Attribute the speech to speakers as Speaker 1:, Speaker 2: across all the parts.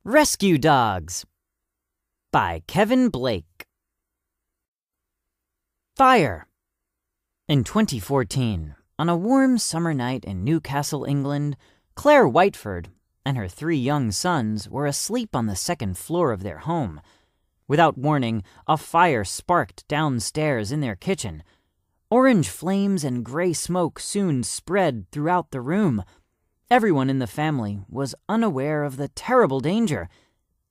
Speaker 1: Rescue Dogs by Kevin Blake. Fire. In 2014, on a warm summer night in Newcastle, England, Claire Whiteford and her 3 young sons were asleep on the second floor of their home. Without warning, a fire sparked downstairs in their kitchen. Orange flames and gray smoke soon spread throughout the room. Everyone in the family was unaware of the terrible danger.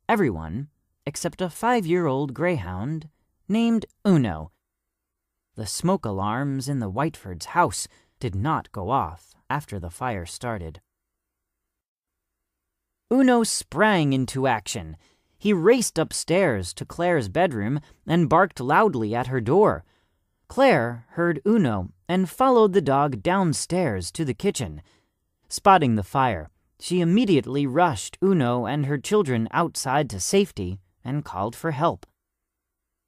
Speaker 1: Everyone except a 5-year-old greyhound named Uno. The smoke alarms in the Whiteford's house did not go off after the fire started. Uno sprang into action. He raced upstairs to Claire's bedroom and barked loudly at her door. Claire heard Uno and followed the dog downstairs to the kitchen. Spotting the fire, she immediately rushed Uno and her children outside to safety and called for help.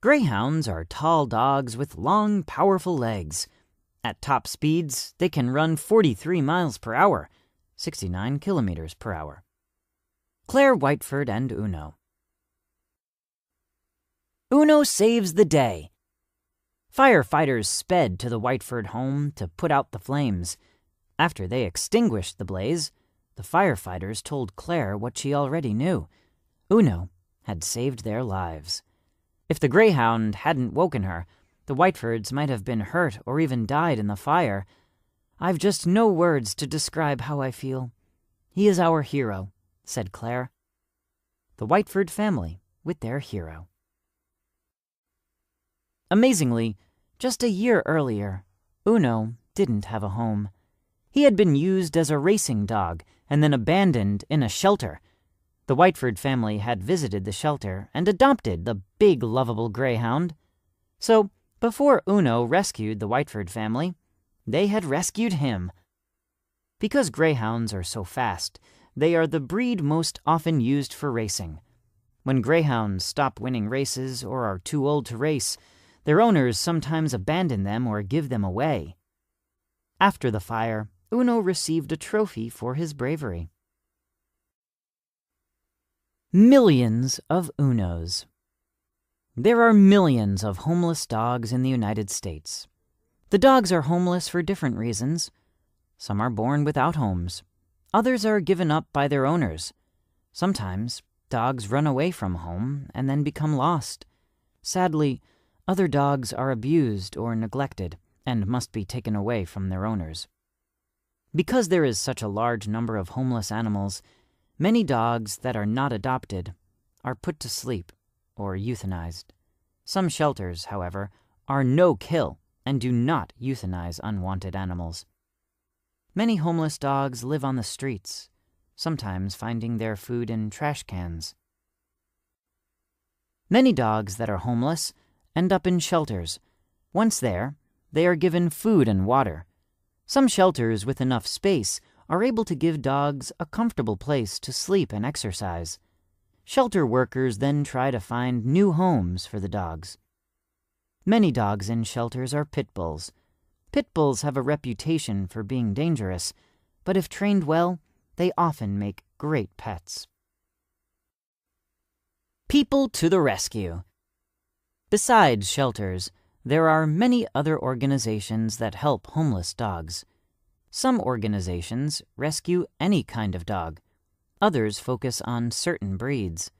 Speaker 1: Greyhounds are tall dogs with long, powerful legs. At top speeds, they can run 43 miles per hour, 69 kilometers per hour. Claire Whiteford and Uno. Uno saves the day. Firefighters sped to the Whiteford home to put out the flames. After they extinguished the blaze, the firefighters told Claire what she already knew. Uno had saved their lives. If the greyhound hadn't woken her, the Whitefords might have been hurt or even died in the fire. I've just no words to describe how I feel. He is our hero, said Claire. The Whiteford family with their hero. Amazingly, just a year earlier, Uno didn't have a home. He had been used as a racing dog and then abandoned in a shelter. The Whiteford family had visited the shelter and adopted the big, lovable greyhound. So, before Uno rescued the Whiteford family, they had rescued him. Because greyhounds are so fast, they are the breed most often used for racing. When greyhounds stop winning races or are too old to race, their owners sometimes abandon them or give them away. After the fire, Uno received a trophy for his bravery. Millions of Unos. There are millions of homeless dogs in the United States. The dogs are homeless for different reasons. Some are born without homes. Others are given up by their owners. Sometimes dogs run away from home and then become lost. Sadly, other dogs are abused or neglected and must be taken away from their owners. Because there is such a large number of homeless animals, many dogs that are not adopted are put to sleep or euthanized. Some shelters, however, are no-kill and do not euthanize unwanted animals. Many homeless dogs live on the streets, sometimes finding their food in trash cans. Many dogs that are homeless end up in shelters. Once there, they are given food and water. Some shelters with enough space are able to give dogs a comfortable place to sleep and exercise. Shelter workers then try to find new homes for the dogs. Many dogs in shelters are pit bulls. Pit bulls have a reputation for being dangerous, but if trained well, they often make great pets. People to the rescue. Besides shelters, there are many other organizations that help homeless dogs. Some organizations rescue any kind of dog. Others focus on certain breeds.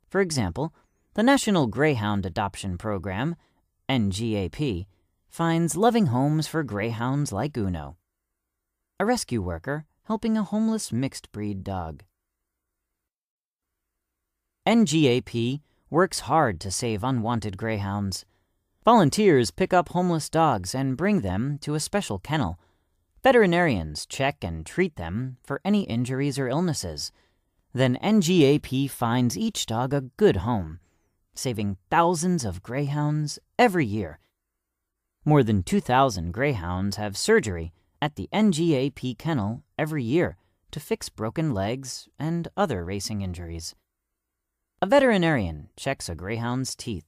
Speaker 1: For example, the National Greyhound Adoption Program, NGAP, finds loving homes for greyhounds like Uno, a rescue worker helping a homeless mixed-breed dog. NGAP works hard to save unwanted greyhounds. Volunteers pick up homeless dogs and bring them to a special kennel. Veterinarians check and treat them for any injuries or illnesses. Then NGAP finds each dog a good home, saving thousands of greyhounds every year. More than 2,000 greyhounds have surgery at the NGAP kennel every year to fix broken legs and other racing injuries. A veterinarian checks a greyhound's teeth.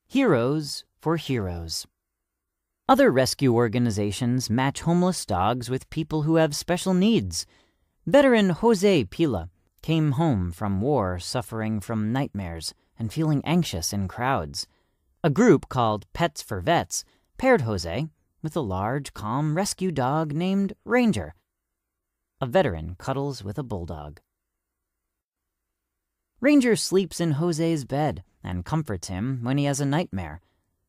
Speaker 1: Heroes for heroes. Other rescue organizations match homeless dogs with people who have special needs. Veteran Jose Pila came home from war suffering from nightmares and feeling anxious in crowds. A group called Pets for Vets paired Jose with a large, calm rescue dog named Ranger. A veteran cuddles with a bulldog. Ranger sleeps in Jose's bed and comforts him when he has a nightmare.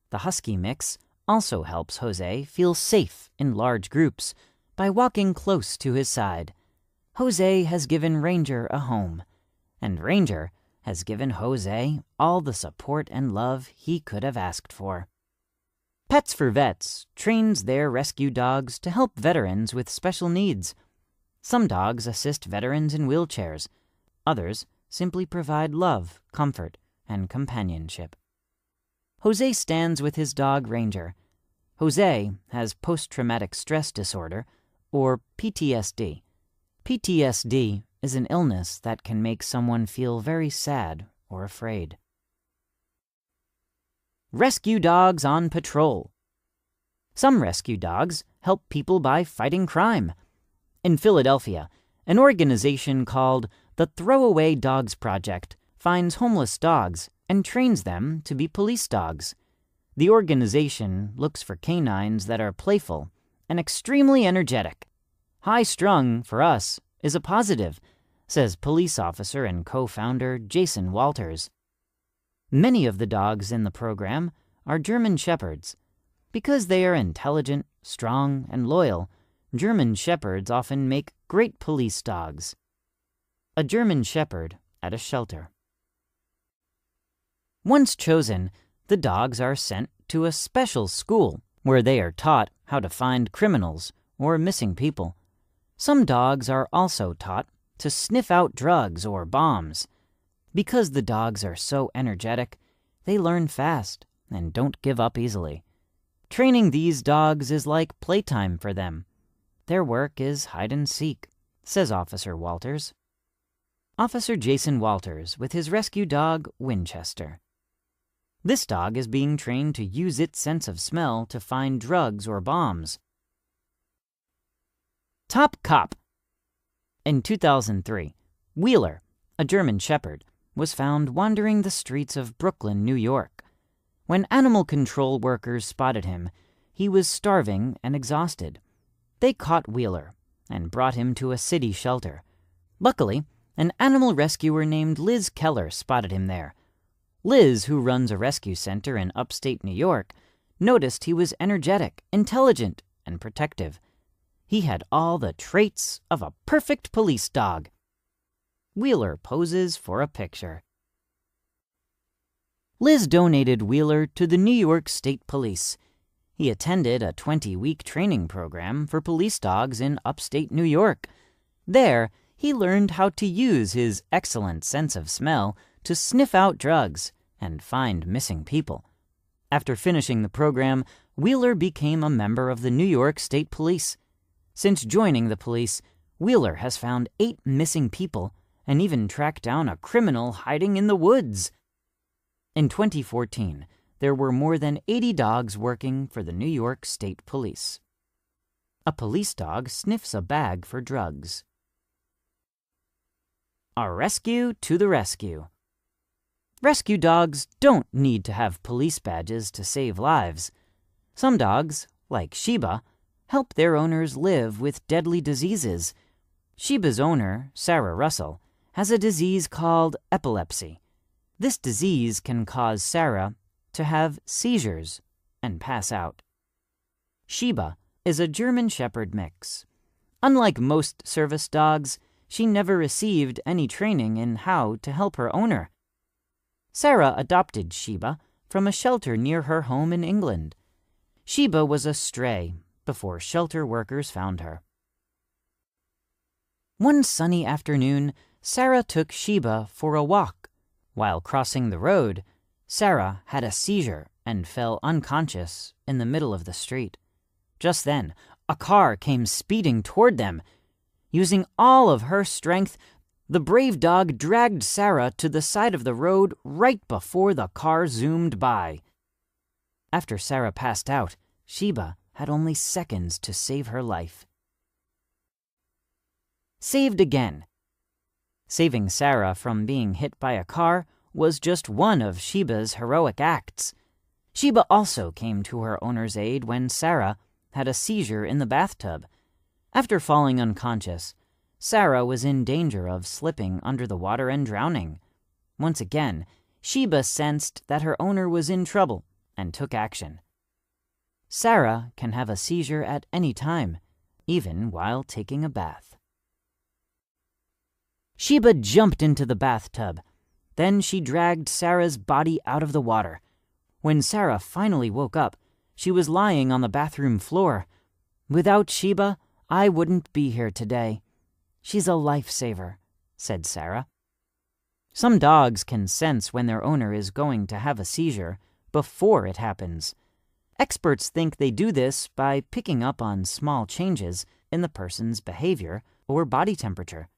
Speaker 1: The husky mix also helps Jose feel safe in large groups by walking close to his side. Jose has given Ranger a home, and Ranger has given Jose all the support and love he could have asked for. Pets for Vets trains their rescue dogs to help veterans with special needs. Some dogs assist veterans in wheelchairs. Others simply provide love, comfort, and companionship. Jose stands with his dog Ranger. Jose has post-traumatic stress disorder, or PTSD. PTSD is an illness that can make someone feel very sad or afraid. Rescue dogs on patrol. Some rescue dogs help people by fighting crime. In Philadelphia, an organization called the Throwaway Dogs Project finds homeless dogs and trains them to be police dogs. The organization looks for canines that are playful and extremely energetic. High-strung, for us, is a positive, says police officer and co-founder Jason Walters. Many of the dogs in the program are German Shepherds. Because they are intelligent, strong, and loyal, German Shepherds often make great police dogs. A German Shepherd at a shelter. Once chosen, the dogs are sent to a special school where they are taught how to find criminals or missing people. Some dogs are also taught to sniff out drugs or bombs. Because the dogs are so energetic, they learn fast and don't give up easily. Training these dogs is like playtime for them. Their work is hide and seek, says Officer Walters. Officer Jason Walters with his rescue dog, Winchester. This dog is being trained to use its sense of smell to find drugs or bombs. Top Cop. In 2003, Wheeler, a German Shepherd, was found wandering the streets of Brooklyn, New York. When animal control workers spotted him, he was starving and exhausted. They caught Wheeler and brought him to a city shelter. Luckily, an animal rescuer named Liz Keller spotted him there. Liz, who runs a rescue center in upstate New York, noticed he was energetic, intelligent, and protective. He had all the traits of a perfect police dog. Wheeler poses for a picture. Liz donated Wheeler to the New York State Police. He attended a 20-week training program for police dogs in upstate New York. There, he learned how to use his excellent sense of smell to sniff out drugs and find missing people. After finishing the program, Wheeler became a member of the New York State Police. Since joining the police, Wheeler has found 8 missing people and even tracked down a criminal hiding in the woods. In 2014, there were more than 80 dogs working for the New York State Police. A police dog sniffs a bag for drugs. A rescue to the rescue. Rescue dogs don't need to have police badges to save lives. Some dogs, like Sheba, help their owners live with deadly diseases. Sheba's owner, Sarah Russell, has a disease called epilepsy. This disease can cause Sarah to have seizures and pass out. Sheba is a German Shepherd mix. Unlike most service dogs, she never received any training in how to help her owner. Sarah adopted Sheba from a shelter near her home in England. Sheba was a stray before shelter workers found her. One sunny afternoon, Sarah took Sheba for a walk. While crossing the road, Sarah had a seizure and fell unconscious in the middle of the street. Just then, a car came speeding toward them. Using all of her strength, the brave dog dragged Sarah to the side of the road right before the car zoomed by. After Sarah passed out, Sheba had only seconds to save her life. Saved again. Saving Sarah from being hit by a car was just one of Sheba's heroic acts. Sheba also came to her owner's aid when Sarah had a seizure in the bathtub. After falling unconscious, Sarah was in danger of slipping under the water and drowning. Once again, Sheba sensed that her owner was in trouble and took action. Sarah can have a seizure at any time, even while taking a bath. Sheba jumped into the bathtub. Then she dragged Sarah's body out of the water. When Sarah finally woke up, she was lying on the bathroom floor. "Without Sheba, I wouldn't be here today. She's a lifesaver," said Sarah. Some dogs can sense when their owner is going to have a seizure before it happens. Experts think they do this by picking up on small changes in the person's behavior or body temperature.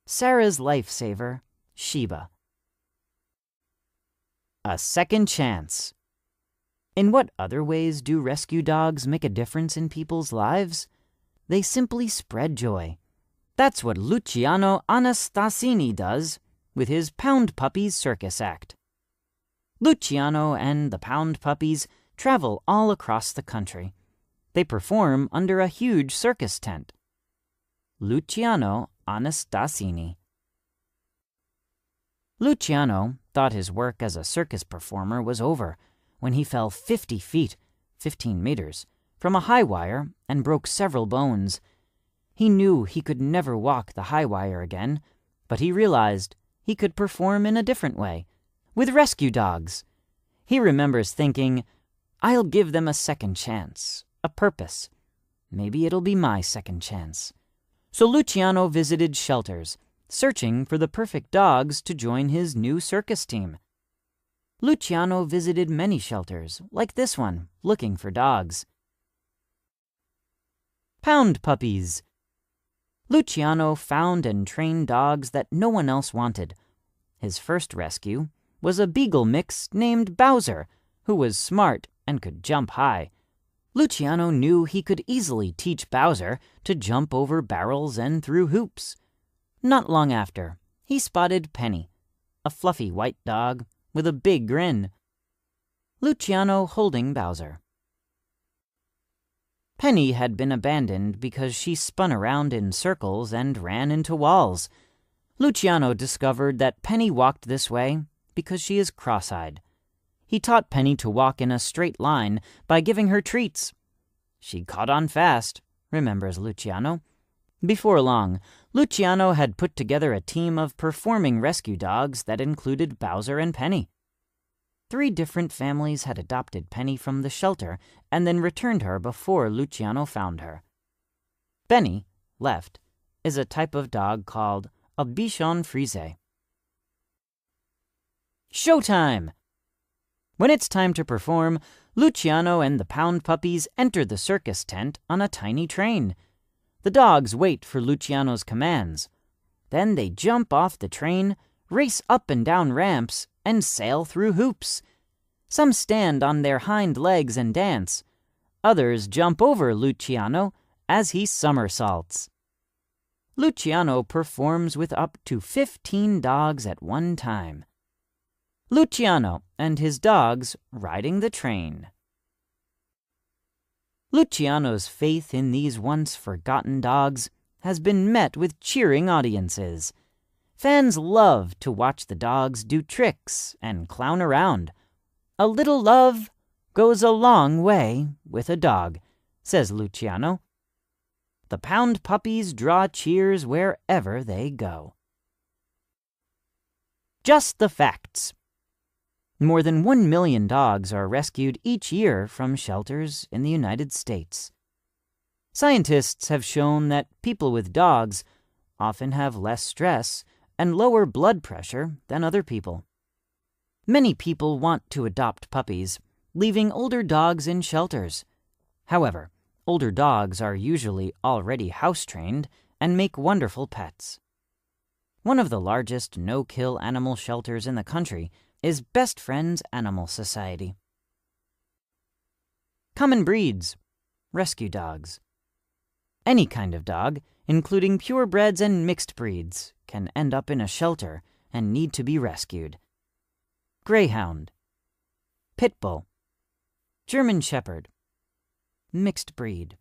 Speaker 1: Sarah's lifesaver, Sheba. A second chance. In what other ways do rescue dogs make a difference in people's lives? They simply spread joy. That's what Luciano Anastasini does with his Pound Puppies circus act. Luciano and the Pound Puppies travel all across the country. They perform under a huge circus tent. Luciano Anastasini. Luciano thought his work as a circus performer was over when he fell 50 feet, 15 meters, from a high wire and broke several bones. He knew he could never walk the high wire again, but he realized he could perform in a different way, with rescue dogs. He remembers thinking, "I'll give them a second chance, a purpose. Maybe it'll be my second chance." So Luciano visited shelters, searching for the perfect dogs to join his new circus team. Luciano visited many shelters, like this one, looking for dogs. Pound Puppies. Luciano found and trained dogs that no one else wanted. His first rescue was a beagle mix named Bowser, who was smart and could jump high. Luciano knew he could easily teach Bowser to jump over barrels and through hoops. Not long after, he spotted Penny, a fluffy white dog with a big grin. Luciano holding Bowser. Penny had been abandoned because she spun around in circles and ran into walls. Luciano discovered that Penny walked this way because she is cross-eyed. He taught Penny to walk in a straight line by giving her treats. She caught on fast, remembers Luciano. Before long, Luciano had put together a team of performing rescue dogs that included Bowser and Penny. 3 different families had adopted Penny from the shelter and then returned her before Luciano found her. Benny, left, is a type of dog called a Bichon Frise. Showtime! When it's time to perform, Luciano and the Pound Puppies enter the circus tent on a tiny train. The dogs wait for Luciano's commands. Then they jump off the train, race up and down ramps, and sail through hoops. Some stand on their hind legs and dance. Others jump over Luciano as he somersaults. Luciano performs with up to 15 dogs at one time. Luciano and his dogs riding the train. Luciano's faith in these once-forgotten dogs has been met with cheering audiences. Fans love to watch the dogs do tricks and clown around. A little love goes a long way with a dog, says Luciano. The Pound Puppies draw cheers wherever they go. Just the facts. More than 1 million dogs are rescued each year from shelters in the United States. Scientists have shown that people with dogs often have less stress and lower blood pressure than other people. Many people want to adopt puppies, leaving older dogs in shelters. However, older dogs are usually already house-trained and make wonderful pets. One of the largest no-kill animal shelters in the country is Best Friends Animal Society. Common breeds. Rescue dogs. Any kind of dog, including purebreds and mixed breeds, can end up in a shelter and need to be rescued. Greyhound, Pit Bull, German Shepherd, Mixed breed.